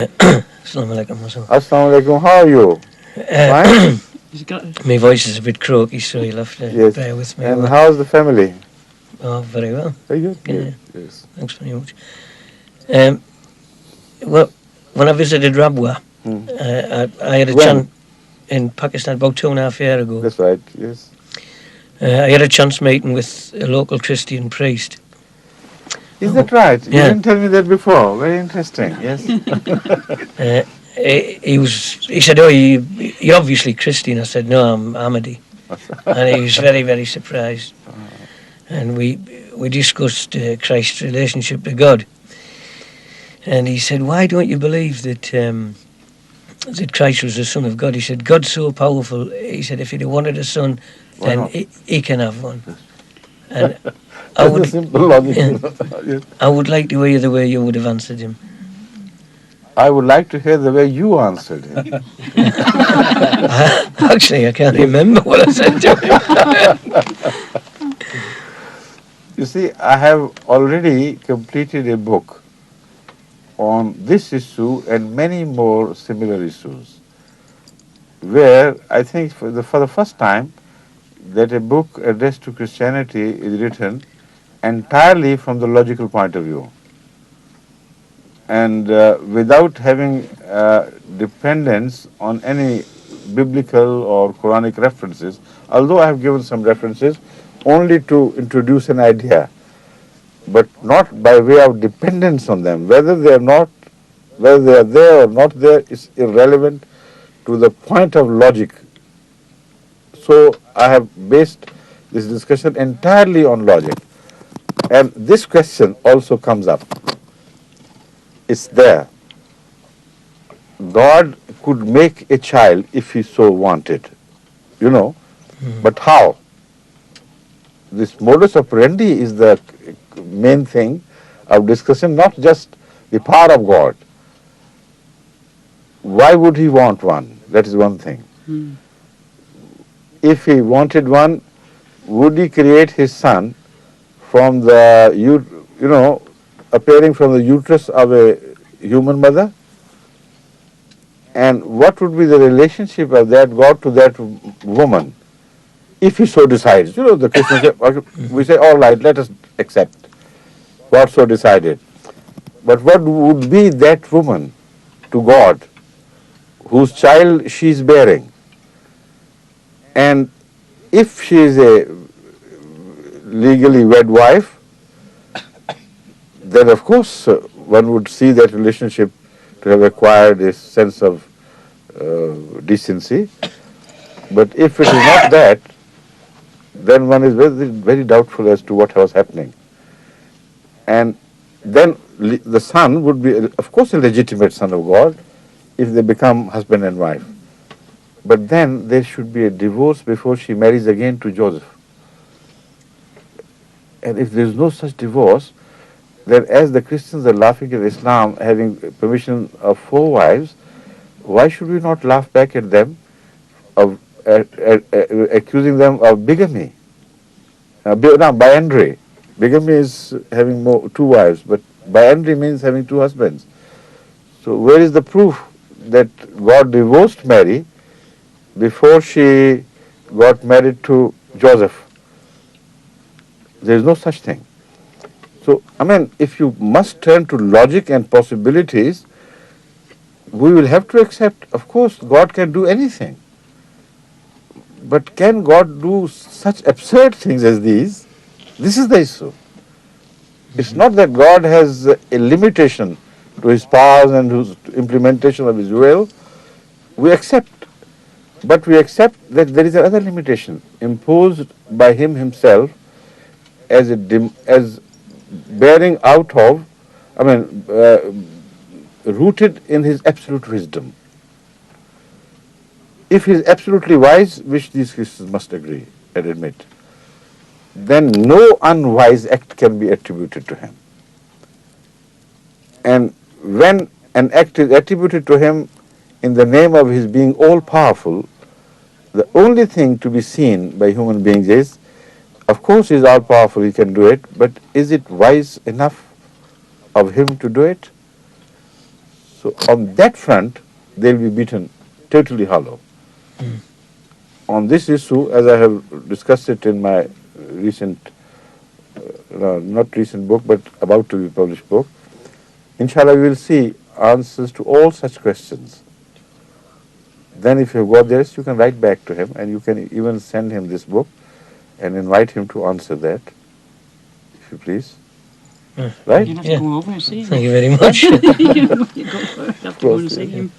Assalamu alaikum. Assalamu alaikum. How are you? Fine? My voice is a bit croaky, so you'll have to Yes. bear with me. And how's the family? Oh, very well. Very good. Yeah. Yes. Thanks very much. Well, when I visited Rabwa, I had a chance in Pakistan about 2.5 years ago. That's right. Yes. I had a chance meeting with a local Christian priest. Is that right? Yeah. You didn't tell me that before. Very interesting. Yes. He said, "Oh, you're obviously Christian." I said, "No, I'm Ahmadi," and he was very, very surprised. And we discussed Christ's relationship to God. And he said, "Why don't you believe that Christ was the Son of God?" He said, "God's so powerful." He said, "If he'd have wanted a son, then he can have one." And I would, simple logic. Yes. I would like to hear the way you would have answered him. I would like to hear the way you answered him. Actually, I can't remember what I said to him. You see, I have already completed a book on this issue and many more similar issues, where I think for the first time that a book addressed to Christianity is written entirely from the logical point of view and without having dependence on any biblical or Quranic references, although I have given some references only to introduce an idea, but not by way of dependence on them. Whether they are there or not there is irrelevant to the point of logic. So I have based this discussion entirely on logic. And this question also comes up. It's there. God could make a child if he so wanted, but how? This modus operandi is the main thing of discussion, not just the power of God. Why would he want one? That is one thing. If he wanted one, would he create his son from the, appearing from the uterus of a human mother? And what would be the relationship of that God to that woman, if he so decides? The Christians say, we say, all right, let us accept. God so decided. But what would be that woman to God, whose child she is bearing? And if she is a legally wed wife, then of course one would see that relationship to have acquired a sense of decency. But if it is not that, then one is very, very doubtful as to what was happening. And then the son would be, of course, a legitimate son of God if they become husband and wife. But then there should be a divorce before she marries again to Joseph. And if there is no such divorce, then as the Christians are laughing at Islam having permission of 4 wives, why should we not laugh back at them of accusing them of bigamy? Biandry. Bigamy is having 2 wives, but biandry means having 2 husbands. So where is the proof that God divorced Mary before she got married to Joseph? There is no such thing. So, if you must turn to logic and possibilities, we will have to accept, of course, God can do anything. But can God do such absurd things as these? This is the issue. It's not that God has a limitation to his powers and his implementation of his will. We accept. But we accept that there is another limitation imposed by him himself as bearing out of, rooted in his absolute wisdom. If he is absolutely wise, which these Christians must agree and admit, then no unwise act can be attributed to him. And when an act is attributed to him in the name of his being all-powerful, the only thing to be seen by human beings is, of course he is all-powerful, he can do it, but is it wise enough of him to do it? So on that front, they'll be beaten totally hollow. On this issue, as I have discussed it in my recent, not recent book, but about to be published book, inshallah we will see answers to all such questions. Then if you have got this, you can write back to him and you can even send him this book and invite him to answer that, if you please. Right? You'll have to go over and see him. Thank you very much. You go for it. Have to go and see him.